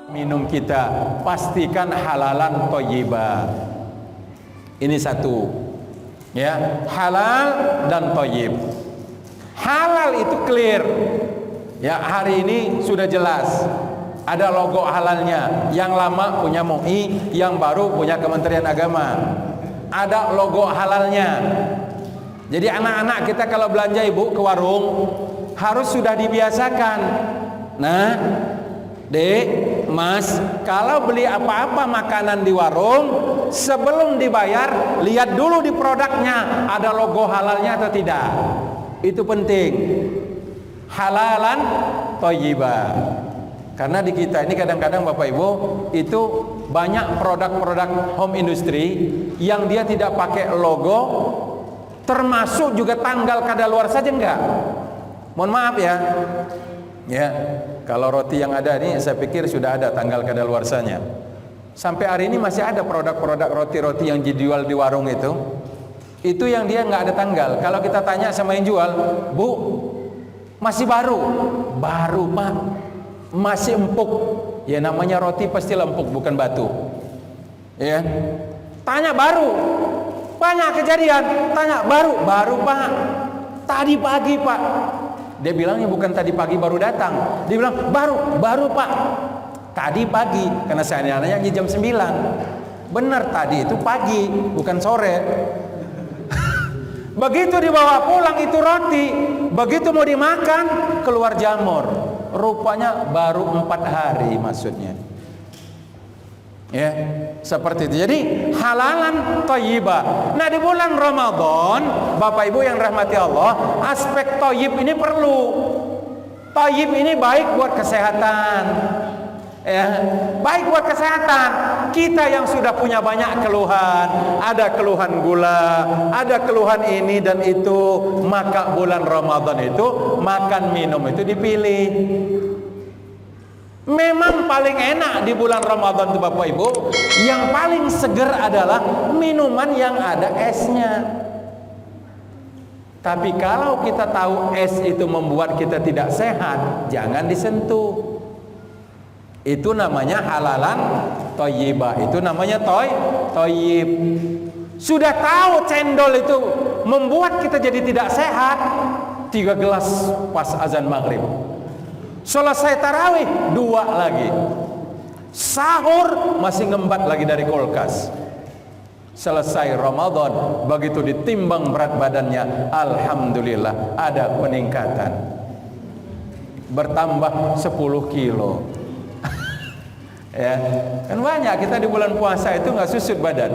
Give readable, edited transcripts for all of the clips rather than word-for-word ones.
minum kita pastikan halalan thayyibah. Ini satu, ya, halal dan thayyib. Halal itu clear, ya, hari ini sudah jelas. Ada logo halalnya. Yang lama punya MUI, yang baru punya Kementerian Agama. Ada logo halalnya. Jadi anak-anak kita kalau belanja ibu ke warung harus sudah dibiasakan. Nah, Dek, Mas, kalau beli apa-apa makanan di warung, sebelum dibayar, lihat dulu di produknya ada logo halalnya atau tidak. Itu penting. Halalan thayyibah. Karena di kita ini kadang-kadang Bapak Ibu itu banyak produk-produk home industry yang dia tidak pakai logo, termasuk juga tanggal kadaluarsa saja enggak. Mohon maaf ya. Ya, kalau roti yang ada ini saya pikir sudah ada tanggal kadaluarsanya. Sampai hari ini masih ada produk-produk roti-roti yang dijual di warung itu yang dia nggak ada tanggal. Kalau kita tanya sama yang jual, Bu, masih baru? Baru Pak, masih empuk. Ya namanya roti pasti empuk, bukan batu. Ya, tanya baru, banyak kejadian. Tanya baru, baru Pak, tadi pagi Pak. Dia bilangnya bukan tadi pagi baru datang. Dia bilang baru Pak, tadi pagi. Karena saya nanya jam 9. Benar, tadi itu pagi, bukan sore. Begitu dibawa pulang itu roti, begitu mau dimakan keluar jamur. Rupanya baru 4 hari maksudnya. Ya, seperti itu. Jadi halalan thayyibah. Nah, di bulan Ramadan, Bapak Ibu yang rahmati Allah, aspek thayyib ini perlu. Thayyib ini baik buat kesehatan. Ya, baik buat kesehatan. Kita yang sudah punya banyak keluhan, ada keluhan gula, ada keluhan ini dan itu, maka bulan Ramadan itu makan minum itu dipilih. Memang paling enak di bulan Ramadan itu Bapak Ibu, yang paling seger adalah minuman yang ada esnya. Tapi kalau kita tahu es itu membuat kita tidak sehat, jangan disentuh. Itu namanya halalan thayyibah. Itu namanya thayyib. Sudah tahu cendol itu membuat kita jadi tidak sehat, 3 gelas pas azan maghrib. Selesai tarawih 2 lagi. Sahur masih ngembat lagi dari kulkas. Selesai Ramadan, begitu ditimbang berat badannya, alhamdulillah ada peningkatan. Bertambah 10 kilo. Ya, kan banyak kita di bulan puasa itu nggak susut badan.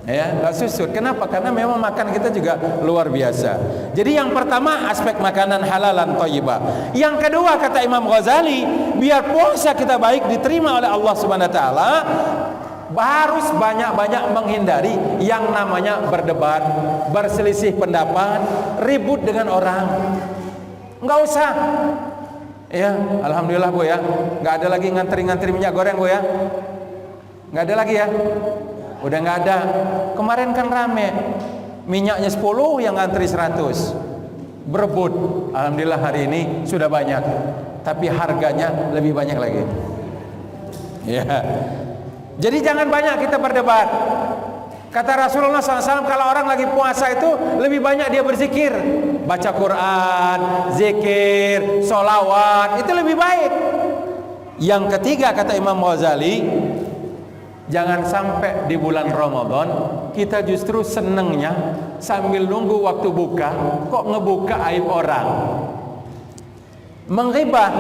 Ya, nggak susut. Kenapa? Karena memang makan kita juga luar biasa. Jadi yang pertama aspek makanan halalan thayyibah. Yang kedua kata Imam Ghazali, biar puasa kita baik diterima oleh Allah Subhanahu wa taala, harus banyak-banyak menghindari yang namanya berdebat, berselisih pendapat, ribut dengan orang. Nggak usah. Ya, alhamdulillah Bu ya, nggak ada lagi ngantri-ngantri minyak goreng Bu ya, nggak ada lagi ya. Udah nggak ada. Kemarin kan rame, minyaknya 10 yang ngantri 100, berebut. Alhamdulillah hari ini sudah banyak, tapi harganya lebih banyak lagi. Ya, jadi jangan banyak kita berdebat. Kata Rasulullah SAW, kalau orang lagi puasa itu lebih banyak dia berzikir, baca Quran, zikir, sholawat, itu lebih baik. Yang ketiga kata Imam Ghazali, jangan sampai di bulan Ramadan kita justru senengnya sambil nunggu waktu buka kok ngebuka aib orang, menghibah,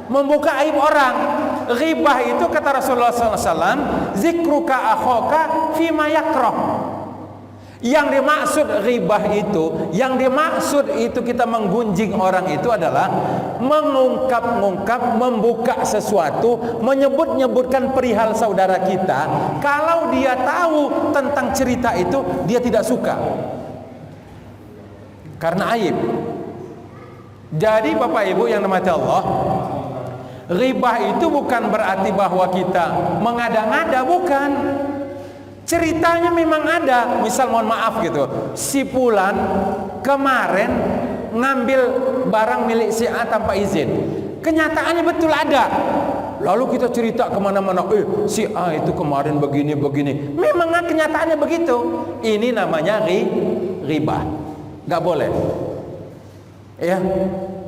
membuka aib orang. Ghibah itu kata Rasulullah SAW, zikruka akhaka fima yakrah. Yang dimaksud ghibah itu, yang dimaksud itu kita menggunjing orang itu adalah mengungkap-ungkap, membuka sesuatu, menyebut-nyebutkan perihal saudara kita. Kalau dia tahu tentang cerita itu, dia tidak suka karena aib. Jadi Bapak Ibu yang dirahmati Allah, ghibah itu bukan berarti bahwa kita mengada-ngada, bukan. Ceritanya memang ada. Misal mohon maaf gitu, si Fulan kemarin ngambil barang milik si A tanpa izin. Kenyataannya betul ada. Lalu kita cerita kemana-mana, si A itu kemarin begini-begini. Memang kenyataannya begitu. Ini namanya riba. Gak boleh. Ya.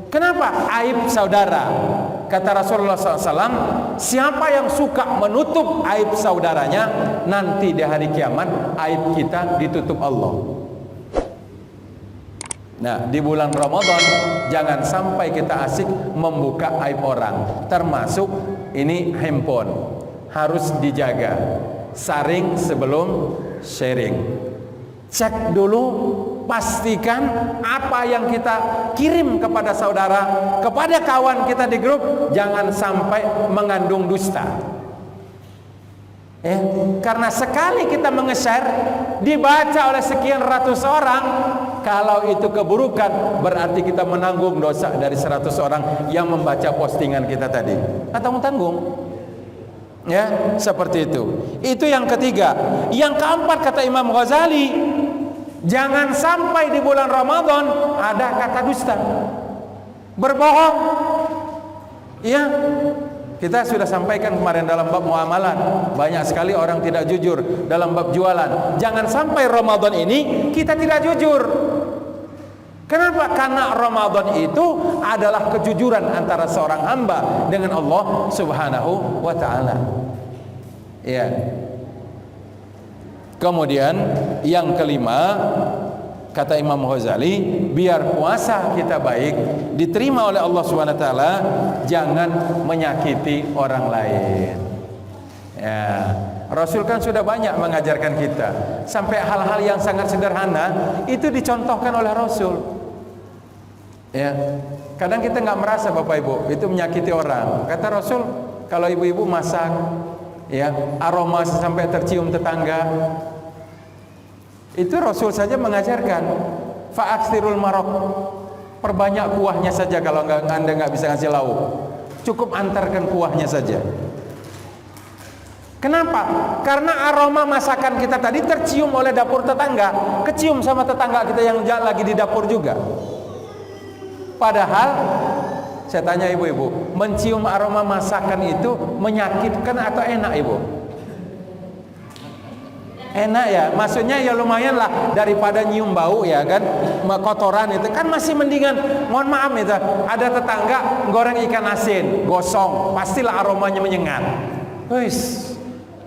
Kenapa? Aib saudara. Kata Rasulullah SAW, siapa yang suka menutup aib saudaranya, nanti di hari kiamat aib kita ditutup Allah. Nah, di bulan Ramadan jangan sampai kita asik membuka aib orang. Termasuk ini handphone, harus dijaga. Saring sebelum sharing. Cek dulu, pastikan apa yang kita kirim kepada saudara, kepada kawan kita di grup, jangan sampai mengandung dusta. Karena sekali kita menge-share, dibaca oleh sekian ratus orang, kalau itu keburukan, berarti kita menanggung dosa dari 100 orang yang membaca postingan kita tadi. Atau tanggung. Ya, seperti itu. Itu yang ketiga. Yang keempat, kata Imam Ghazali, jangan sampai di bulan Ramadan ada kata dusta, berbohong. Ya, kita sudah sampaikan kemarin dalam bab muamalah, banyak sekali orang tidak jujur dalam bab jualan. Jangan sampai Ramadan ini kita tidak jujur. Kenapa? Karena Ramadan itu adalah kejujuran antara seorang hamba dengan Allah Subhanahu wa ta'ala. Ya. Kemudian yang kelima, kata Imam Ghazali, biar puasa kita baik, diterima oleh Allah Subhanahu wa ta'ala, jangan menyakiti orang lain. Ya, Rasul kan sudah banyak mengajarkan kita, sampai hal-hal yang sangat sederhana itu dicontohkan oleh Rasul. Ya, kadang kita nggak merasa Bapak Ibu itu menyakiti orang. Kata Rasul, kalau ibu-ibu masak, ya, aroma sampai tercium tetangga, itu Rasul saja mengajarkan, fa'aksirul marok, perbanyak kuahnya saja. Kalau Anda nggak bisa ngasih lauk, cukup antarkan kuahnya saja. Kenapa? Karena aroma masakan kita tadi tercium oleh dapur tetangga, kecium sama tetangga kita yang lagi di dapur juga. Padahal saya tanya ibu-ibu, mencium aroma masakan itu menyakitkan atau enak ibu? Enak ya, maksudnya ya lumayan lah daripada nyium bau ya kan, kotoran itu kan masih mendingan. Mohon maaf itu, ada tetangga goreng ikan asin, gosong, pastilah aromanya menyengat. Wis,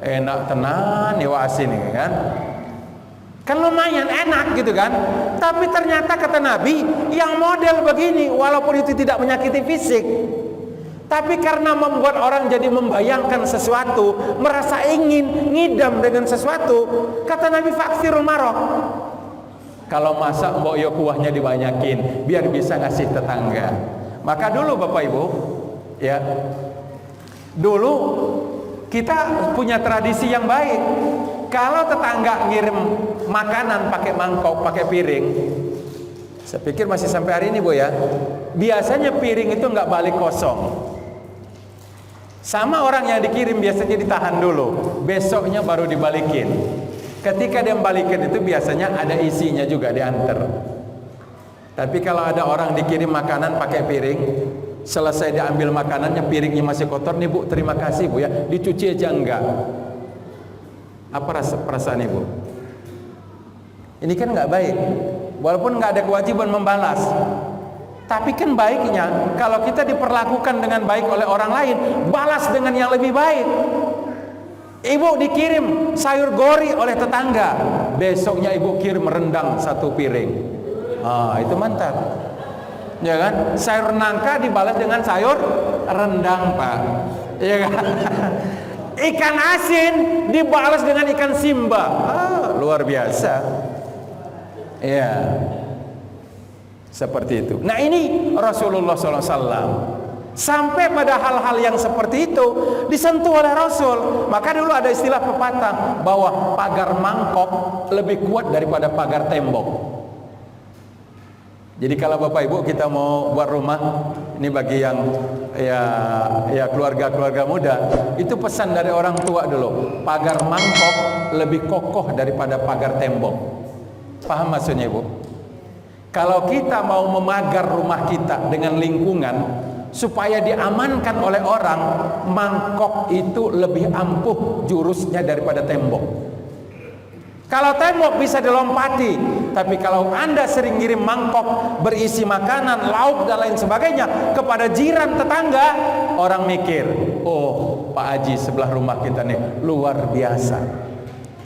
enak tenan ya asin ini kan. Kan lumayan enak gitu kan. Tapi ternyata kata Nabi, yang model begini walaupun itu tidak menyakiti fisik, tapi karena membuat orang jadi membayangkan sesuatu, merasa ingin ngidam dengan sesuatu, kata Nabi faksirul marok. Kalau masak mbok yo kuahnya dibanyakin biar bisa ngasih tetangga. Maka dulu Bapak Ibu, ya. Dulu kita punya tradisi yang baik. Kalau tetangga ngirim makanan pakai mangkok, pakai piring, saya pikir masih sampai hari ini Bu ya, biasanya piring itu nggak balik kosong. Sama orang yang dikirim biasanya ditahan dulu, besoknya baru dibalikin. Ketika dia balikin itu biasanya ada isinya juga diantar. Tapi kalau ada orang dikirim makanan pakai piring, selesai diambil makanannya piringnya masih kotor, nih Bu terima kasih Bu ya, dicuci aja enggak. Apa perasaan ibu? Ini kan nggak baik. Walaupun nggak ada kewajiban membalas, tapi kan baiknya kalau kita diperlakukan dengan baik oleh orang lain, balas dengan yang lebih baik. Ibu dikirim sayur gori oleh tetangga, besoknya ibu kirim rendang 1 piring. Itu mantap. Ya kan? Sayur nangka dibalas dengan sayur rendang, Pak. Iya kan? Ikan asin dibalas dengan ikan simba. Luar biasa. Ya, seperti itu. Nah ini Rasulullah SAW sampai pada hal-hal yang seperti itu disentuh oleh Rasul. Maka dulu ada istilah pepatah bahwa pagar mangkok lebih kuat daripada pagar tembok. Jadi kalau Bapak Ibu kita mau buat rumah, ini bagi yang ya keluarga-keluarga muda, itu pesan dari orang tua dulu, pagar mangkok lebih kokoh daripada pagar tembok. Paham maksudnya Ibu? Kalau kita mau memagar rumah kita dengan lingkungan, supaya diamankan oleh orang, mangkok itu lebih ampuh jurusnya daripada tembok. Kalau tembok bisa dilompati, tapi kalau Anda sering ngirim mangkok berisi makanan, lauk dan lain sebagainya kepada jiran tetangga, orang mikir, oh Pak Haji sebelah rumah kita nih luar biasa.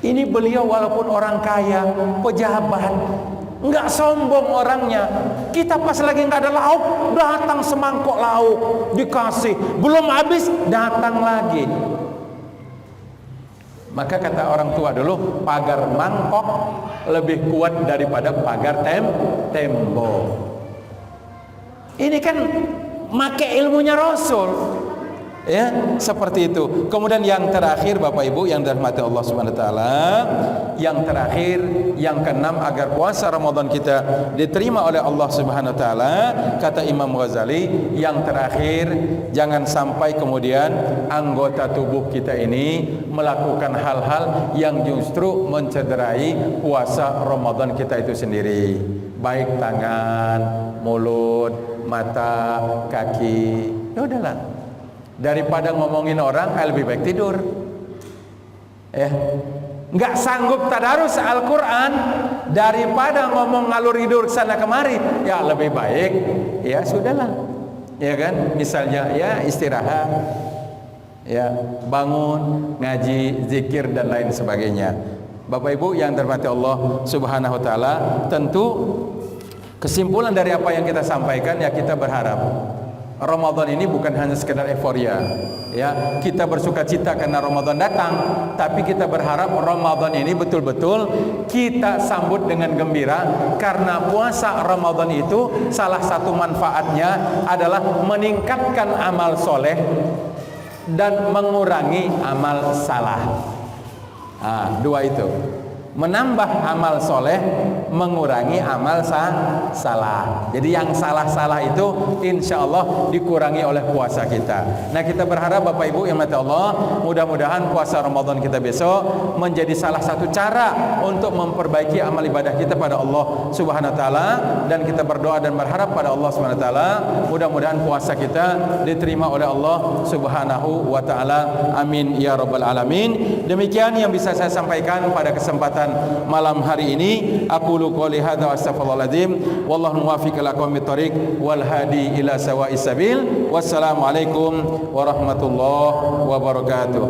Ini beliau walaupun orang kaya, pejabat, nggak sombong orangnya. Kita pas lagi nggak ada lauk, datang semangkok lauk dikasih, belum habis datang lagi. Maka kata orang tua dulu, pagar mangkok lebih kuat daripada pagar tembok. Ini kan make ilmunya Rasul. Ya, seperti itu. Kemudian yang terakhir Bapak Ibu yang dirahmati Allah Subhanahu wa taala, yang terakhir, yang keenam, agar puasa Ramadan kita diterima oleh Allah Subhanahu wa taala, kata Imam Ghazali, yang terakhir jangan sampai kemudian anggota tubuh kita ini melakukan hal-hal yang justru mencederai puasa Ramadan kita itu sendiri, baik tangan, mulut, mata, kaki. Ya udahlah, daripada ngomongin orang, lebih baik tidur. Nggak sanggup tadarus Al-Quran, daripada ngomong ngalur tidur sana kemari, ya lebih baik ya sudahlah, ya kan, misalnya ya istirahat, ya bangun, ngaji, zikir dan lain sebagainya. Bapak Ibu yang dirahmati Allah Subhanahu wa taala, tentu kesimpulan dari apa yang kita sampaikan, ya kita berharap Ramadan ini bukan hanya sekedar euforia, ya kita bersuka cita karena Ramadan datang, tapi kita berharap Ramadan ini betul-betul kita sambut dengan gembira, karena puasa Ramadan itu salah satu manfaatnya adalah meningkatkan amal soleh dan mengurangi amal salah. Dua itu, menambah amal soleh, mengurangi amal salah. Jadi yang salah-salah itu insya Allah dikurangi oleh puasa kita. Nah, kita berharap Bapak Ibu yang dirahmati Allah, mudah-mudahan puasa Ramadan kita besok menjadi salah satu cara untuk memperbaiki amal ibadah kita pada Allah Subhanahu wa taala, dan kita berdoa dan berharap pada Allah Subhanahu wa taala mudah-mudahan puasa kita diterima oleh Allah Subhanahu wa taala. Amin ya rabbal alamin. Demikian yang bisa saya sampaikan pada kesempatan malam hari ini. Aqulu qouli hadza wa astaghfirullahaladzim, wallahu muwaffiq ila aqwamit thoriq wal hadi ila sawa'is sabil. Wassalamualaikum warahmatullahi wabarakatuh.